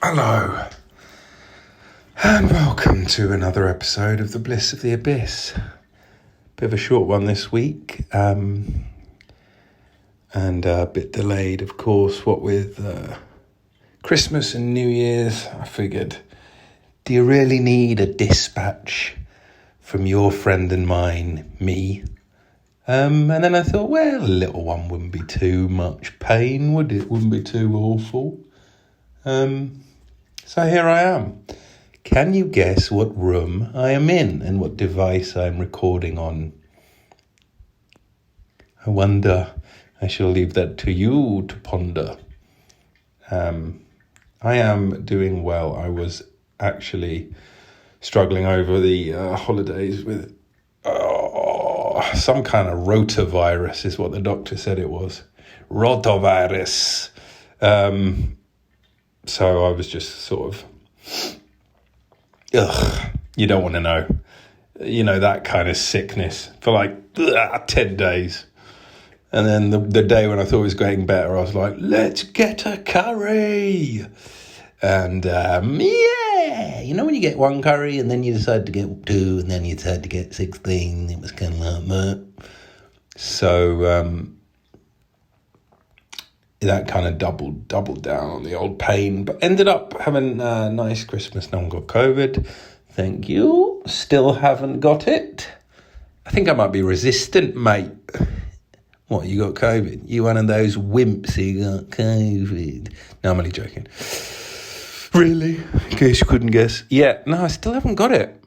Hello, and welcome to another episode of The Bliss of the Abyss. Bit of a short one this week, and a bit delayed, of course, what with Christmas and New Year's. I figured, do you really need a dispatch from your friend and mine, me? And then I thought, well, a little one wouldn't be too much pain, would it? Wouldn't be too awful. So here I am. Can you guess what room I am in and what device I'm recording on? I wonder. I shall leave that to you to ponder. I am doing well. I was actually struggling over the holidays with some kind of rotavirus is what the doctor said it was. Rotavirus. So I was just sort of, you don't want to know. You know, that kind of sickness for like 10 days. And then the day when I thought it was getting better, I was like, let's get a curry. And yeah, you know when you get one curry and then you decide to get two and then you decide to get 16, it was kind of like that. So that kind of doubled down on the old pain, but ended up having a nice Christmas. No one got COVID. Thank you. Still haven't got it. I think I might be resistant, mate. What, you got COVID? You one of those wimps who got COVID? No, I'm only joking. Really? In case you couldn't guess. Yeah, no, I still haven't got it.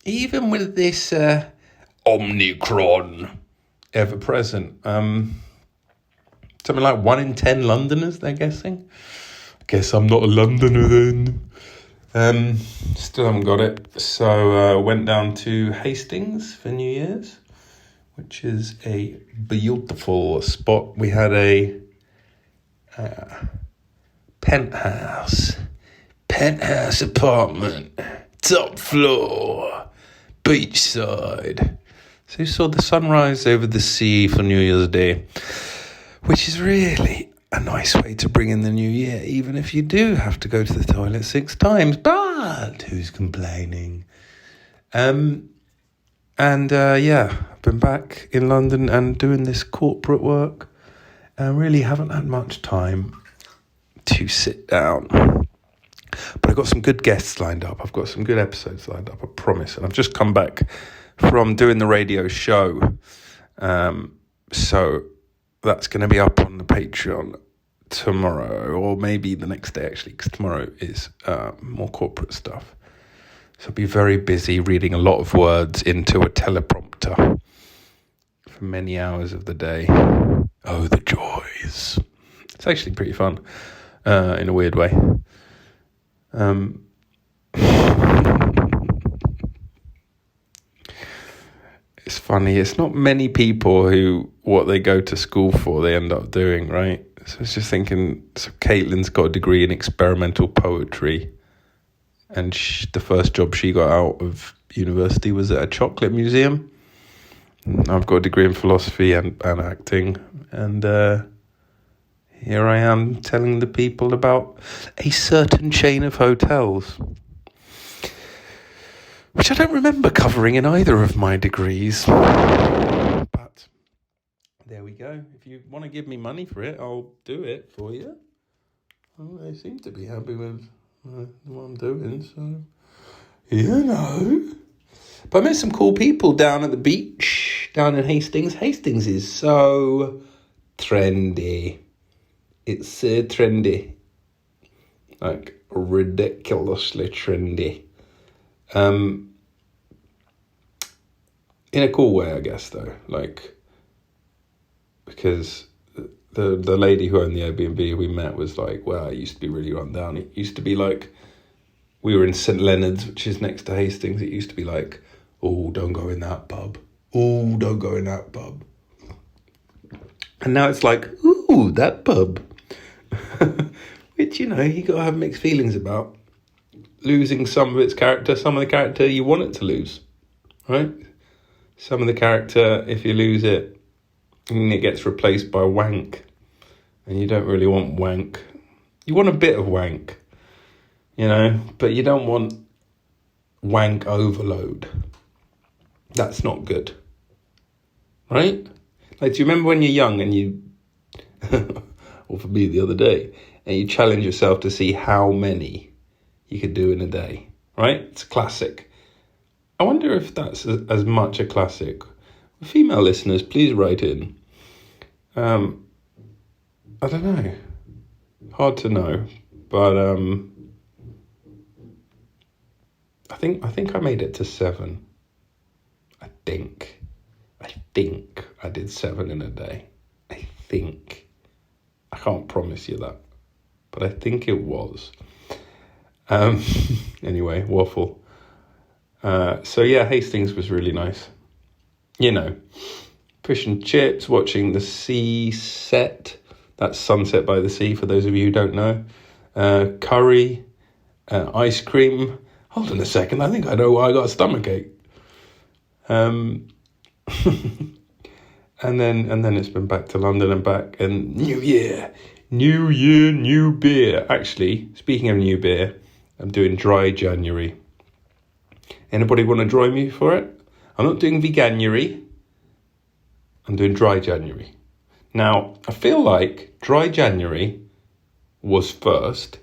Even with this Omicron ever present. Something like 1 in 10 Londoners, they're guessing. I guess I'm not a Londoner then. Still haven't got it. So went down to Hastings for New Year's, which is a beautiful spot. We had a penthouse apartment, top floor, beachside. So you saw the sunrise over the sea for New Year's Day, which is really a nice way to bring in the new year, even if you do have to go to the toilet 6 times. But who's complaining? Yeah, I've been back in London and doing this corporate work and really haven't had much time to sit down. But I've got some good guests lined up. I've got some good episodes lined up, I promise. And I've just come back from doing the radio show. So that's going to be up on the Patreon tomorrow, or maybe the next day, actually, because tomorrow is more corporate stuff. So I'll be very busy reading a lot of words into a teleprompter for many hours of the day. Oh, the joys. It's actually pretty fun in a weird way. It's funny, it's not many people who what they go to school for they end up doing, right? So I was just thinking, so Caitlin's got a degree in experimental poetry, and the first job she got out of university was at a chocolate museum. I've got a degree in philosophy and acting, and here I am telling the people about a certain chain of hotels, which I don't remember covering in either of my degrees. But there we go. If you want to give me money for it, I'll do it for you. Well, they seem to be happy with what I'm doing, so, you know. But I met some cool people down at the beach, down in Hastings. Hastings is so trendy. It's so trendy. Like, ridiculously trendy. In a cool way, I guess, though. Like, because the lady who owned the Airbnb we met was like, well, it used to be really run down. It used to be like, we were in St Leonard's, which is next to Hastings. It used to be like, oh, don't go in that pub. Oh, don't go in that pub. And now it's like, ooh, that pub. Which, you know, you got to have mixed feelings about. Losing some of its character, some of the character you want it to lose, right? Some of the character, if you lose it, it gets replaced by wank. And you don't really want wank. You want a bit of wank. but you don't want wank overload. That's not good, right? Like, do you remember when you're young and you, or for me the other day, and you challenge yourself to see how many you could do in a day, right? It's a classic. I wonder if that's as much a classic. Female listeners, please write in. I don't know. Hard to know, but I think I made it to 7. I think I did 7 in a day. I think. I can't promise you that, but I think it was. Anyway, waffle. So yeah, Hastings was really nice. Fish and chips, watching the sea set. That's Sunset by the Sea, for those of you who don't know. Curry, ice cream. Hold on a second, I think I know why I got a stomachache. And then it's been back to London and back, and New Year, new beer. Actually, speaking of new beer, I'm doing dry January. Anybody want to join me for it? I'm not doing veganuary. I'm doing dry January. Now, I feel like dry January was first,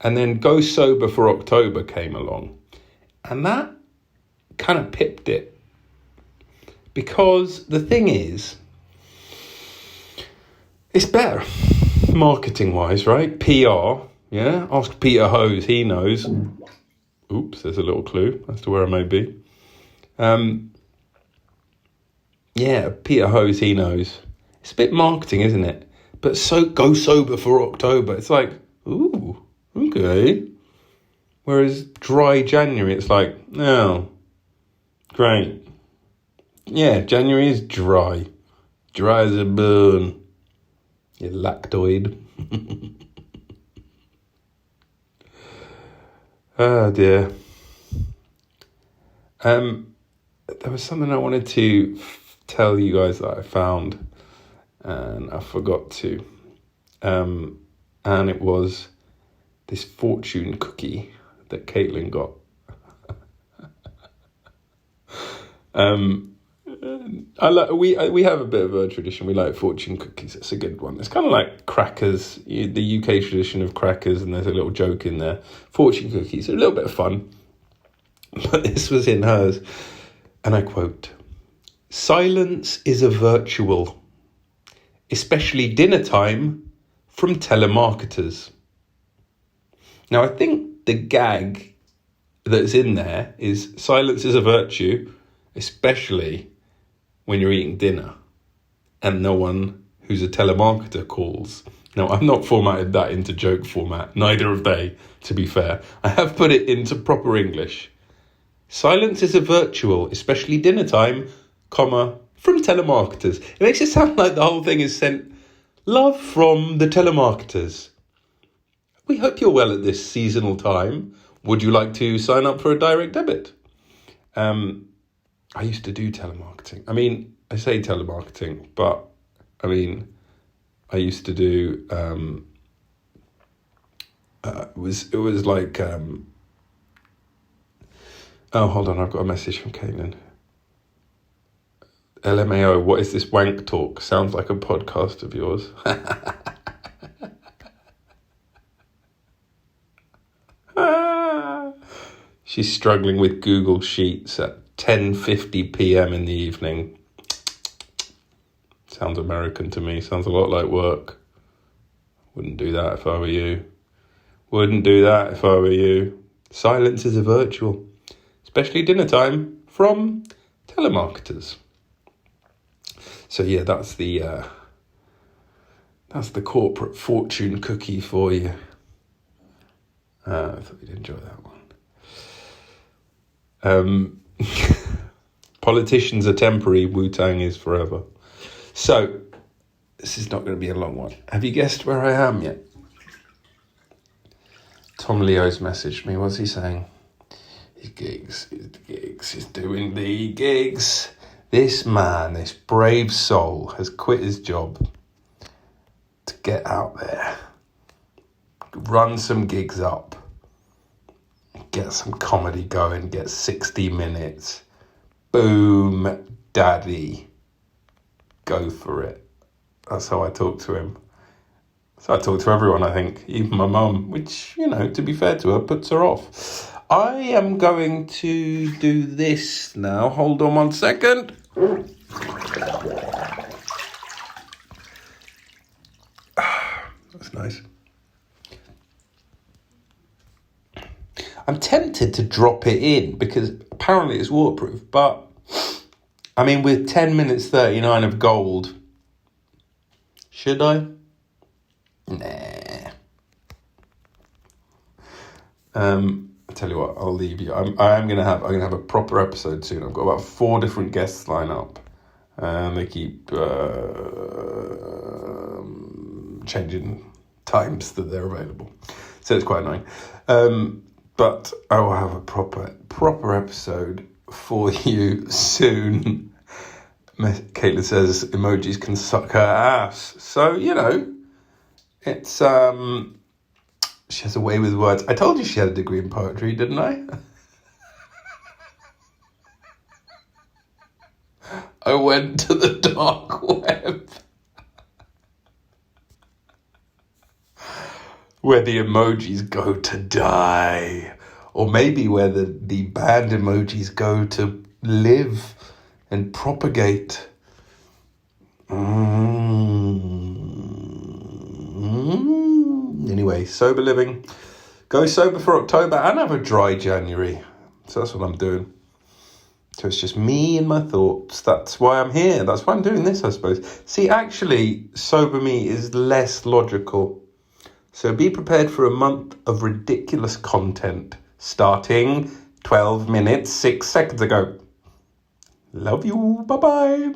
and then Go Sober for October came along. And that kind of pipped it. Because the thing is, it's better marketing-wise, right? PR, yeah? Ask Peter Hose, he knows. Oops, there's a little clue as to where I may be. Yeah, Peter Hose, he knows. It's a bit marketing, isn't it? But so Go Sober for October. It's like, ooh, okay. Whereas dry January, it's like, oh, great. Yeah, January is dry. Dry as a bone. You lactoid. Oh dear. There was something I wanted to tell you guys that I found, and I forgot to. And it was this fortune cookie that Caitlin got. We have a bit of a tradition. We like fortune cookies. It's a good one. It's kind of like crackers, the UK tradition of crackers, and there's a little joke in there. Fortune cookies are a little bit of fun, but this was in hers, and I quote: "Silence is a virtual, especially dinner time from telemarketers." Now, I think the gag that's in there is silence is a virtue, especially when you're eating dinner and no one who's a telemarketer calls. Now, I've not formatted that into joke format. Neither have they, to be fair. I have put it into proper English. Silence is a virtual, especially dinner time, comma, from telemarketers. It makes it sound like the whole thing is sent love from the telemarketers. We hope you're well at this seasonal time. Would you like to sign up for a direct debit? I used to do telemarketing. I mean, I say telemarketing, but I mean, I used to do, it was like, oh, hold on, I've got a message from Caitlin. LMAO, what is this wank talk? Sounds like a podcast of yours. She's struggling with Google Sheets at 10:50 p.m. in the evening. Sounds American to me. Sounds a lot like work. Wouldn't do that if I were you. Wouldn't do that if I were you. Silence is a virtual, especially dinner time from telemarketers. So yeah, that's the corporate fortune cookie for you. I thought you'd enjoy that one. Politicians are temporary, Wu-Tang is forever. So, this is not going to be a long one. Have you guessed where I am yet? Tom Leo's messaged me. What's he saying? His gigs. He's doing the gigs. This man, this brave soul, has quit his job to get out there, run some gigs up, get some comedy going, get 60 minutes. Boom, daddy. Go for it. That's how I talk to him. So I talk to everyone, I think, even my mum, which, to be fair to her, puts her off. I am going to do this now. Hold on 1 second. That's nice. I'm tempted to drop it in because apparently it's waterproof, but with 10 minutes 39 of gold, should I? Nah. I tell you what, I'll leave you. I'm gonna have a proper episode soon. I've got about 4 different guests lined up, and they keep changing times that they're available, so it's quite annoying. But I will have a proper episode for you soon. Caitlin says emojis can suck her ass. So, it's, she has a way with words. I told you she had a degree in poetry, didn't I? I went to the dark web. Where the emojis go to die. Or maybe where the banned emojis go to live and propagate. Anyway, sober living. Go sober for October and have a dry January. So that's what I'm doing. So it's just me and my thoughts. That's why I'm here. That's why I'm doing this, I suppose. See, actually, sober me is less logical. So be prepared for a month of ridiculous content starting 12 minutes, 6 seconds ago. Love you. Bye-bye.